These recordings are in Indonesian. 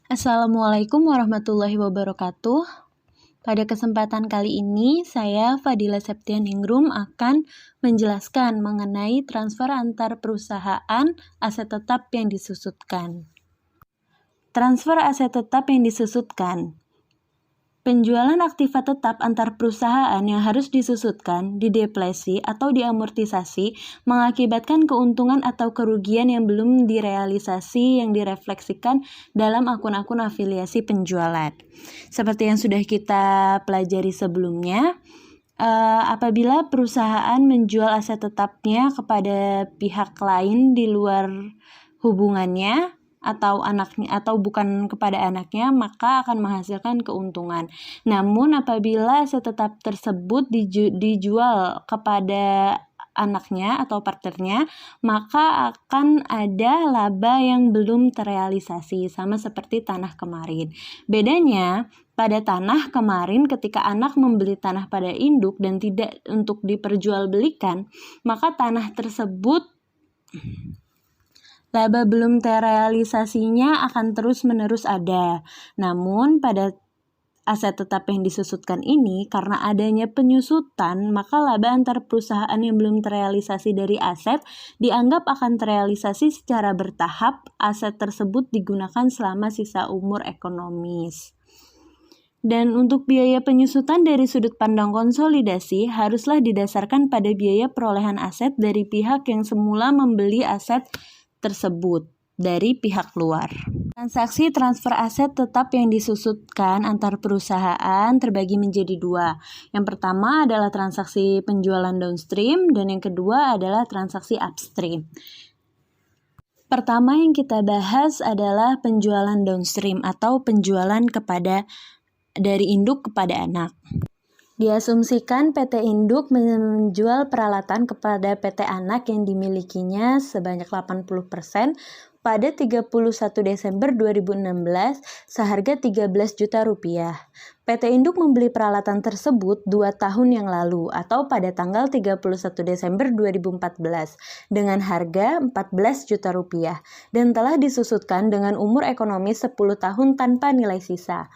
Assalamualaikum warahmatullahi wabarakatuh. Pada kesempatan kali ini, saya Fadila Septianingrum akan menjelaskan mengenai transfer antar perusahaan aset tetap yang disusutkan. Transfer aset tetap yang disusutkan. Penjualan aktiva tetap antar perusahaan yang harus disusutkan, dideflasi atau diamortisasi mengakibatkan keuntungan atau kerugian yang belum direalisasi yang direfleksikan dalam akun-akun afiliasi penjualan. Seperti yang sudah kita pelajari sebelumnya, apabila perusahaan menjual aset tetapnya kepada pihak lain di luar hubungannya atau anaknya atau bukan kepada anaknya, maka akan menghasilkan keuntungan. Namun apabila aset tetap tersebut dijual kepada anaknya atau partnernya, maka akan ada laba yang belum terrealisasi, sama seperti tanah kemarin. Bedanya, pada tanah kemarin ketika anak membeli tanah pada induk dan tidak untuk diperjualbelikan, maka tanah tersebut laba belum terrealisasinya akan terus-menerus ada. Namun pada aset tetap yang disusutkan ini, karena adanya penyusutan, maka laba antar perusahaan yang belum terrealisasi dari aset dianggap akan terrealisasi secara bertahap. Aset tersebut digunakan selama sisa umur ekonomis. Dan untuk biaya penyusutan dari sudut pandang konsolidasi haruslah didasarkan pada biaya perolehan aset dari pihak yang semula membeli aset tersebut dari pihak luar. Transaksi transfer aset tetap yang disusutkan antar perusahaan terbagi menjadi dua. Yang pertama adalah transaksi penjualan downstream dan yang kedua adalah transaksi upstream. Pertama yang kita bahas adalah penjualan downstream atau penjualan dari induk kepada anak. Diasumsikan PT Induk menjual peralatan kepada PT Anak yang dimilikinya sebanyak 80% pada 31 Desember 2016 seharga 13 juta rupiah. PT Induk membeli peralatan tersebut 2 tahun yang lalu atau pada tanggal 31 Desember 2014 dengan harga 14 juta rupiah dan telah disusutkan dengan umur ekonomis 10 tahun tanpa nilai sisa.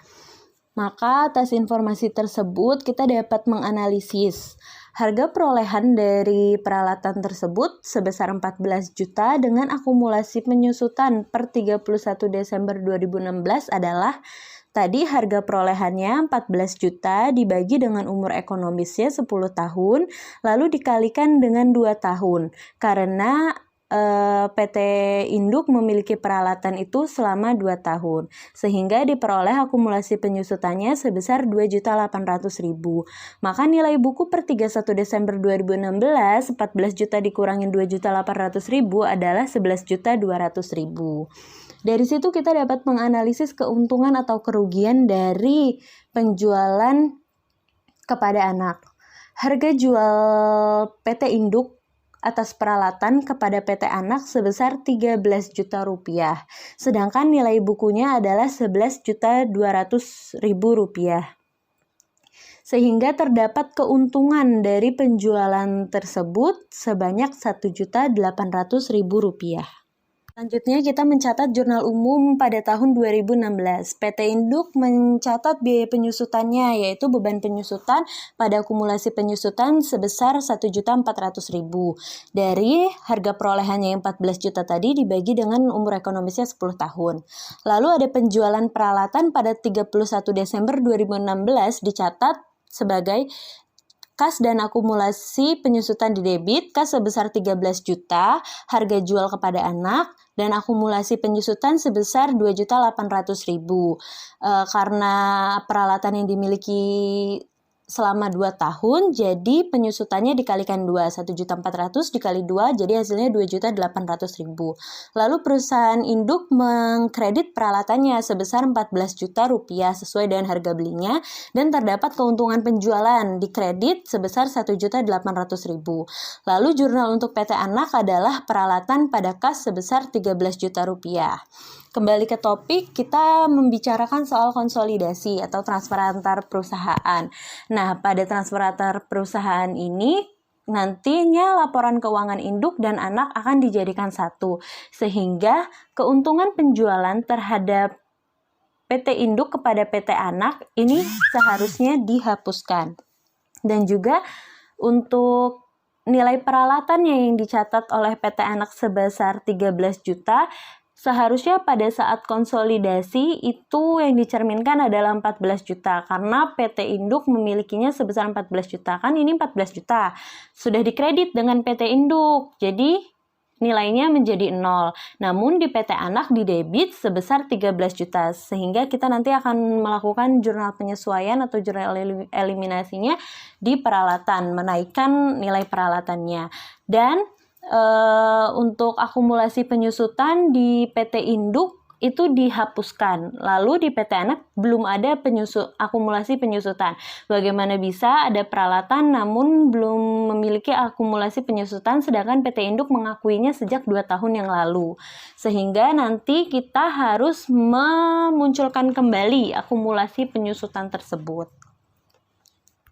Maka atas informasi tersebut kita dapat menganalisis harga perolehan dari peralatan tersebut sebesar 14 juta dengan akumulasi penyusutan per 31 Desember 2016 adalah tadi harga perolehannya 14 juta dibagi dengan umur ekonomisnya 10 tahun lalu dikalikan dengan 2 tahun karena PT Induk memiliki peralatan itu selama 2 tahun sehingga diperoleh akumulasi penyusutannya sebesar 2.800.000. Maka nilai buku per 31 Desember 2016 14 juta dikurangin 2.800.000 adalah 11.200.000. Dari situ kita dapat menganalisis keuntungan atau kerugian dari penjualan kepada anak. Harga jual PT Induk atas peralatan kepada PT Anak sebesar 13 juta rupiah. Sedangkan nilai bukunya adalah 11.200.000 rupiah. Sehingga terdapat keuntungan dari penjualan tersebut sebanyak 1.800.000 rupiah. Selanjutnya kita mencatat jurnal umum pada tahun 2016. PT Induk mencatat biaya penyusutannya yaitu beban penyusutan pada akumulasi penyusutan sebesar 1.400.000 dari harga perolehannya yang 14 juta tadi dibagi dengan umur ekonomisnya 10 tahun. Lalu ada penjualan peralatan pada 31 Desember 2016 dicatat sebagai kas dan akumulasi penyusutan di debit, kas sebesar 13 juta, harga jual kepada anak, dan akumulasi penyusutan sebesar 2.800.000. Karena peralatan yang dimiliki selama 2 tahun, jadi penyusutannya dikalikan 2, 1.400.000 dikali 2, jadi hasilnya 2.800.000. Lalu perusahaan induk mengkredit peralatannya sebesar 14 juta rupiah sesuai dengan harga belinya, dan terdapat keuntungan penjualan di kredit sebesar 1.800.000. Lalu jurnal untuk PT Anak adalah peralatan pada kas sebesar 13 juta rupiah. Kembali ke topik, kita membicarakan soal konsolidasi atau transfer antar perusahaan. Nah, pada transfer antar perusahaan ini, nantinya laporan keuangan induk dan anak akan dijadikan satu, sehingga keuntungan penjualan terhadap PT induk kepada PT anak ini seharusnya dihapuskan. Dan juga untuk nilai peralatannya yang dicatat oleh PT anak sebesar 13 juta, seharusnya pada saat konsolidasi itu yang dicerminkan adalah 14 juta karena PT induk memilikinya sebesar 14 juta. Kan ini 14 juta sudah dikredit dengan PT induk, jadi nilainya menjadi 0. Namun di PT anak didebit sebesar 13 juta, sehingga kita nanti akan melakukan jurnal penyesuaian atau jurnal eliminasinya di peralatan, menaikkan nilai peralatannya. Dan untuk akumulasi penyusutan di PT induk itu dihapuskan. Lalu di PT anak belum ada akumulasi penyusutan. Bagaimana bisa ada peralatan namun belum memiliki akumulasi penyusutan, sedangkan PT induk mengakuinya sejak 2 tahun yang lalu. Sehingga nanti kita harus memunculkan kembali akumulasi penyusutan tersebut.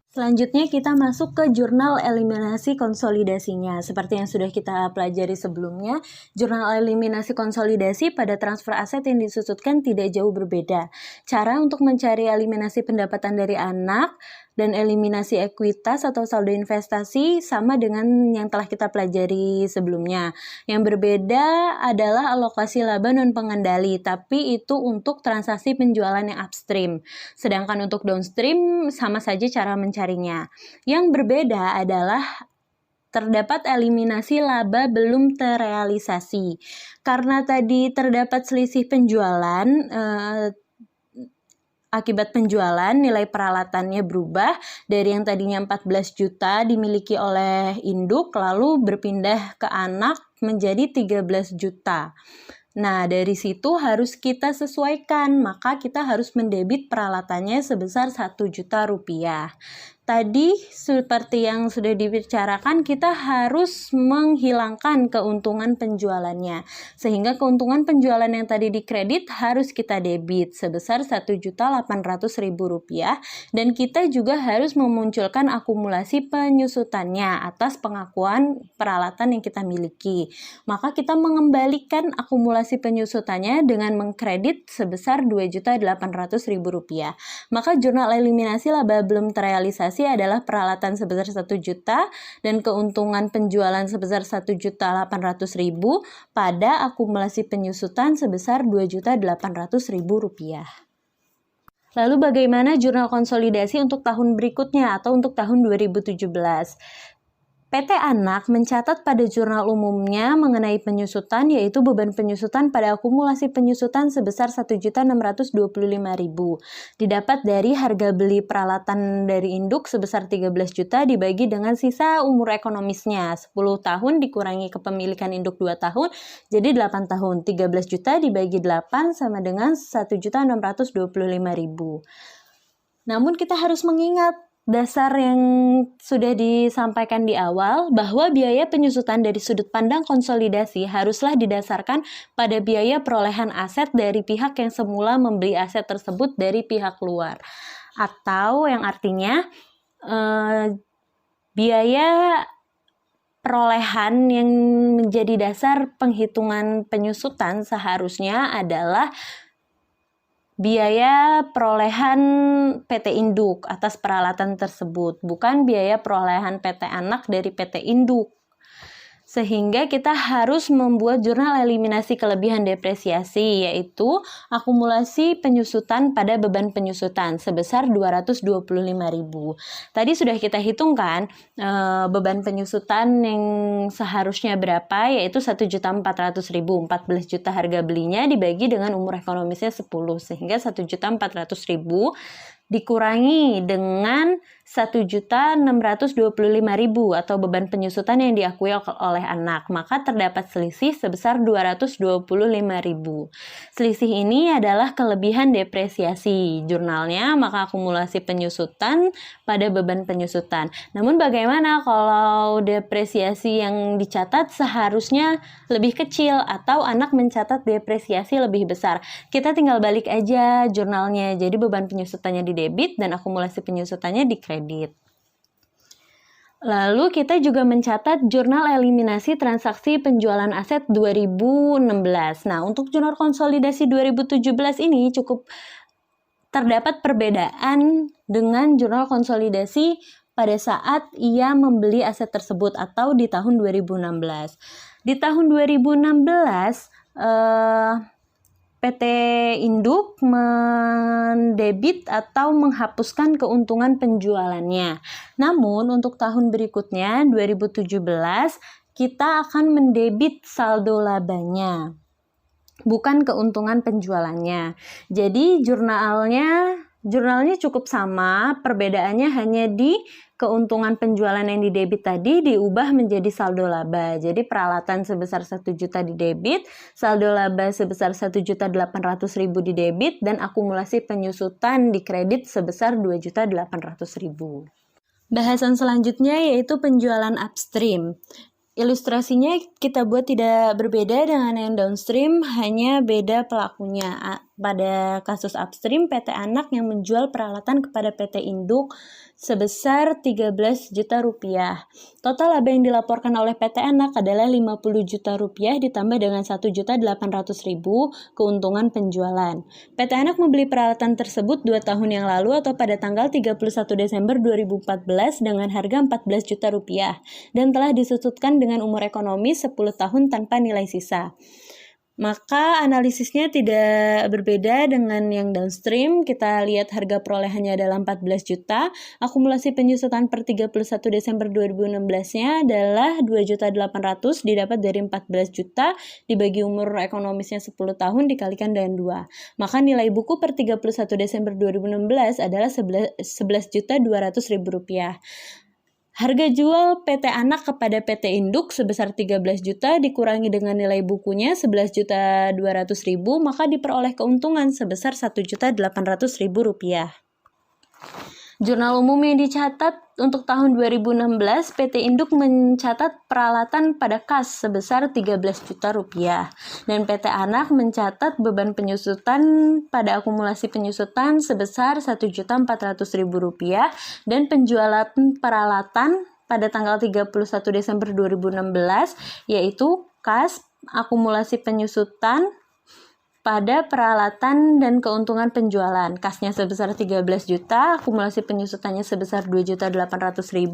Selanjutnya kita masuk ke jurnal eliminasi konsolidasinya. Seperti yang sudah kita pelajari sebelumnya, jurnal eliminasi konsolidasi pada transfer aset yang disusutkan tidak jauh berbeda. Cara untuk mencari eliminasi pendapatan dari anak dan eliminasi ekuitas atau saldo investasi sama dengan yang telah kita pelajari sebelumnya. Yang berbeda adalah alokasi laba non pengendali, tapi itu untuk transaksi penjualan yang upstream. Sedangkan untuk downstream sama saja cara mencarinya. Yang berbeda adalah terdapat eliminasi laba belum terrealisasi. Karena tadi terdapat selisih penjualan, akibat penjualan nilai peralatannya berubah dari yang tadinya 14 juta dimiliki oleh induk lalu berpindah ke anak menjadi 13 juta. Nah, dari situ harus kita sesuaikan, maka kita harus mendebit peralatannya sebesar 1 juta rupiah. Tadi seperti yang sudah dibicarakan, kita harus menghilangkan keuntungan penjualannya. Sehingga keuntungan penjualan yang tadi dikredit harus kita debit sebesar 1.800.000 rupiah. Dan kita juga harus memunculkan akumulasi penyusutannya atas pengakuan peralatan yang kita miliki. Maka kita mengembalikan akumulasi penyusutannya dengan mengkredit sebesar 2.800.000 rupiah. Maka jurnal eliminasi laba belum terrealisasi adalah peralatan sebesar 1 juta dan keuntungan penjualan sebesar 1.800.000 pada akumulasi penyusutan sebesar 2.800.000 rupiah. Lalu bagaimana jurnal konsolidasi untuk tahun berikutnya atau untuk tahun 2017? PT anak mencatat pada jurnal umumnya mengenai penyusutan, yaitu beban penyusutan pada akumulasi penyusutan sebesar 1.625.000. Didapat dari harga beli peralatan dari induk sebesar 13 juta dibagi dengan sisa umur ekonomisnya. 10 tahun dikurangi kepemilikan induk 2 tahun, jadi 8 tahun. 13 juta dibagi 8 sama dengan 1.625.000. Namun kita harus mengingat dasar yang sudah disampaikan di awal bahwa biaya penyusutan dari sudut pandang konsolidasi haruslah didasarkan pada biaya perolehan aset dari pihak yang semula membeli aset tersebut dari pihak luar. Atau yang artinya biaya perolehan yang menjadi dasar penghitungan penyusutan seharusnya adalah biaya perolehan PT induk atas peralatan tersebut, bukan biaya perolehan PT anak dari PT induk. Sehingga kita harus membuat jurnal eliminasi kelebihan depresiasi, yaitu akumulasi penyusutan pada beban penyusutan sebesar 225.000. Tadi sudah kita hitungkan beban penyusutan yang seharusnya berapa, yaitu 1.400.000, 14 juta harga belinya dibagi dengan umur ekonomisnya 10, sehingga 1.400.000 dikurangi dengan 1.625.000 atau beban penyusutan yang diakui oleh anak, maka terdapat selisih sebesar 225.000. Selisih ini adalah kelebihan depresiasi jurnalnya, maka akumulasi penyusutan pada beban penyusutan. Namun bagaimana kalau depresiasi yang dicatat seharusnya lebih kecil atau anak mencatat depresiasi lebih besar? Kita tinggal balik aja jurnalnya, jadi beban penyusutannya di debit dan akumulasi penyusutannya di kredit. Lalu kita juga mencatat jurnal eliminasi transaksi penjualan aset 2016. Nah, untuk jurnal konsolidasi 2017 ini cukup terdapat perbedaan dengan jurnal konsolidasi pada saat ia membeli aset tersebut atau di tahun 2016. Di tahun 2016, PT Induk mendebit atau menghapuskan keuntungan penjualannya. Namun untuk tahun berikutnya, 2017, kita akan mendebit saldo labanya, bukan keuntungan penjualannya. Jadi jurnalnya cukup sama, perbedaannya hanya di keuntungan penjualan yang didebit tadi diubah menjadi saldo laba. Jadi peralatan sebesar 1 juta didebit, saldo laba sebesar 1.800.000 didebit, dan akumulasi penyusutan dikredit sebesar 2.800.000. Bahasan selanjutnya yaitu penjualan upstream. Ilustrasinya kita buat tidak berbeda dengan yang downstream, hanya beda pelakunya. Pada kasus upstream, PT Anak yang menjual peralatan kepada PT Induk sebesar 13 juta rupiah. Total laba yang dilaporkan oleh PT Anak adalah 50 juta rupiah ditambah dengan 1.800.000 keuntungan penjualan. PT Anak membeli peralatan tersebut 2 tahun yang lalu atau pada tanggal 31 Desember 2014 dengan harga 14 juta rupiah dan telah disusutkan dengan umur ekonomi 10 tahun tanpa nilai sisa. Maka analisisnya tidak berbeda dengan yang downstream. Kita lihat harga perolehannya adalah 14 juta. Akumulasi penyusutan per 31 Desember 2016-nya adalah 2.800.000 didapat dari 14 juta dibagi umur ekonomisnya 10 tahun dikalikan dengan 2. Maka nilai buku per 31 Desember 2016 adalah 11.200.000 rupiah. Harga jual PT Anak kepada PT Induk sebesar 13 juta dikurangi dengan nilai bukunya 11.200.000, maka diperoleh keuntungan sebesar 1.800.000 rupiah. Jurnal umum yang dicatat untuk tahun 2016, PT Induk mencatat peralatan pada kas sebesar 13 juta rupiah. Dan PT Anak mencatat beban penyusutan pada akumulasi penyusutan sebesar 1.400.000 rupiah dan penjualan peralatan pada tanggal 31 Desember 2016 yaitu kas, akumulasi penyusutan pada peralatan dan keuntungan penjualan. Kasnya sebesar 13 juta, akumulasi penyusutannya sebesar 2.800.000,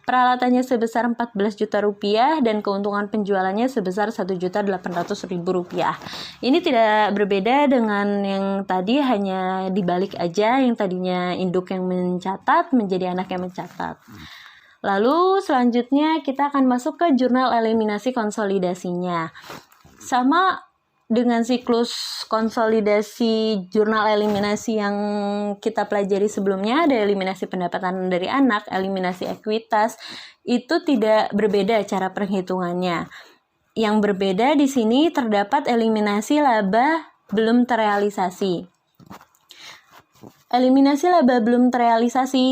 peralatannya sebesar 14 juta rupiah, dan keuntungan penjualannya sebesar 1.800.000 rupiah. Ini tidak berbeda dengan yang tadi, hanya dibalik aja, yang tadinya induk yang mencatat menjadi anak yang mencatat. Lalu selanjutnya kita akan masuk ke jurnal eliminasi konsolidasinya. Sama dengan siklus konsolidasi jurnal eliminasi yang kita pelajari sebelumnya, ada eliminasi pendapatan dari anak, eliminasi ekuitas, itu tidak berbeda cara perhitungannya. Yang berbeda di sini terdapat eliminasi laba belum terrealisasi. Eliminasi laba belum terrealisasi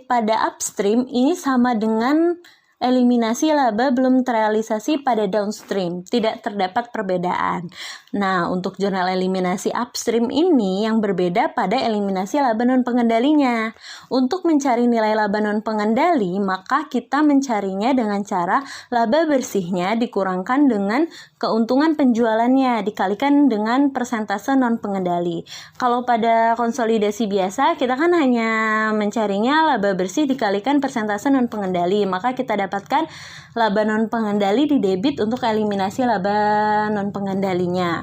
pada upstream ini sama dengan eliminasi laba belum terrealisasi pada downstream, tidak terdapat perbedaan. Nah, untuk jurnal eliminasi upstream ini yang berbeda pada eliminasi laba non pengendalinya. Untuk mencari nilai laba non pengendali, maka kita mencarinya dengan cara laba bersihnya dikurangkan dengan keuntungan penjualannya dikalikan dengan persentase non pengendali. Kalau pada konsolidasi biasa, kita kan hanya mencarinya laba bersih dikalikan persentase non pengendali, maka kita dapatkan laba non pengendali di debit untuk eliminasi laba non pengendalinya.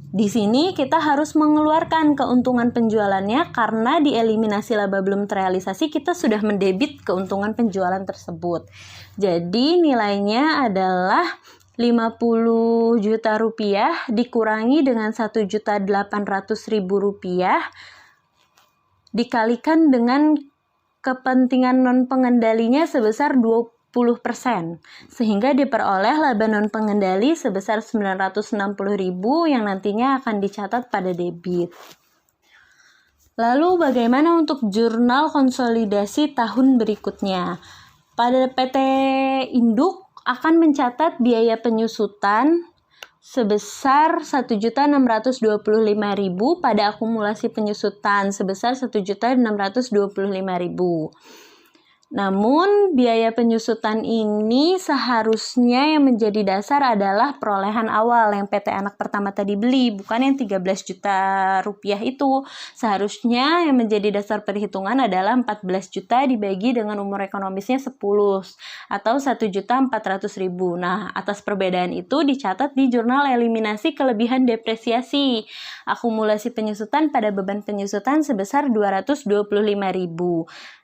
Di sini kita harus mengeluarkan keuntungan penjualannya karena di eliminasi laba belum terrealisasi kita sudah mendebit keuntungan penjualan tersebut. Jadi nilainya adalah 50 juta rupiah dikurangi dengan 1.800.000 rupiah dikalikan dengan kepentingan non pengendalinya sebesar 20%, sehingga diperoleh laba non pengendali sebesar 960.000 yang nantinya akan dicatat pada debit. Lalu bagaimana untuk jurnal konsolidasi tahun berikutnya? Pada PT Induk akan mencatat biaya penyusutan sebesar 1.625.000 pada akumulasi penyusutan sebesar 1.625.000. Namun, biaya penyusutan ini seharusnya yang menjadi dasar adalah perolehan awal yang PT anak pertama tadi beli, bukan yang 13 juta rupiah itu. Seharusnya yang menjadi dasar perhitungan adalah 14 juta dibagi dengan umur ekonomisnya 10 atau 1.400.000. Nah, atas perbedaan itu dicatat di jurnal eliminasi kelebihan depresiasi. Akumulasi penyusutan pada beban penyusutan sebesar 225.000.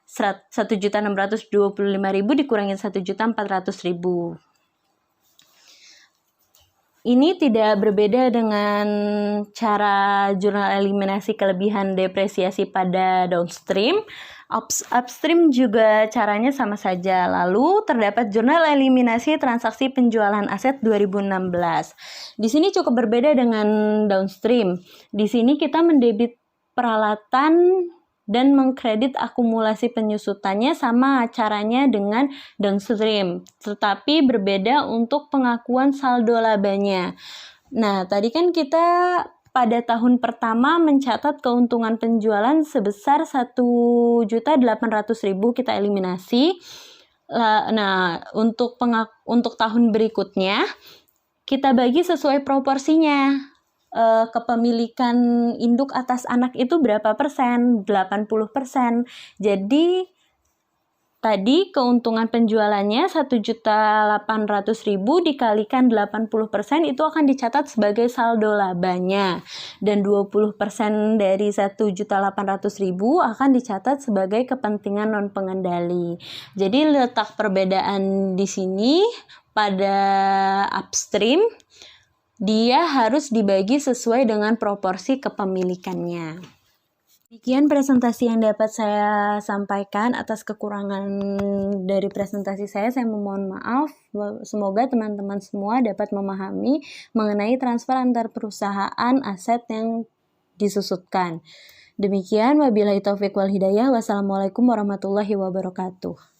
1.625.000 dikurangin 1.400.000. Ini tidak berbeda dengan cara jurnal eliminasi kelebihan depresiasi pada downstream. Upstream juga caranya sama saja. Lalu terdapat jurnal eliminasi transaksi penjualan aset 2016. Di sini cukup berbeda dengan downstream. Di sini kita mendebit peralatan dan mengkredit akumulasi penyusutannya sama caranya dengan downstream, tetapi berbeda untuk pengakuan saldo labanya. Nah, tadi kan kita pada tahun pertama mencatat keuntungan penjualan sebesar 1.800.000 kita eliminasi. Nah, untuk tahun berikutnya kita bagi sesuai proporsinya. Kepemilikan induk atas anak itu berapa persen? 80%. Jadi tadi keuntungan penjualannya 1.800.000 dikalikan 80% itu akan dicatat sebagai saldo labanya. Dan 20% dari 1.800.000 akan dicatat sebagai kepentingan non pengendali. Jadi letak perbedaan di sini pada upstream dia harus dibagi sesuai dengan proporsi kepemilikannya. Demikian presentasi yang dapat saya sampaikan. Atas kekurangan dari presentasi saya memohon maaf. Semoga teman-teman semua dapat memahami mengenai transfer antar perusahaan aset yang disusutkan. Demikian, wabillahi taufiq wal hidayah. Wassalamualaikum warahmatullahi wabarakatuh.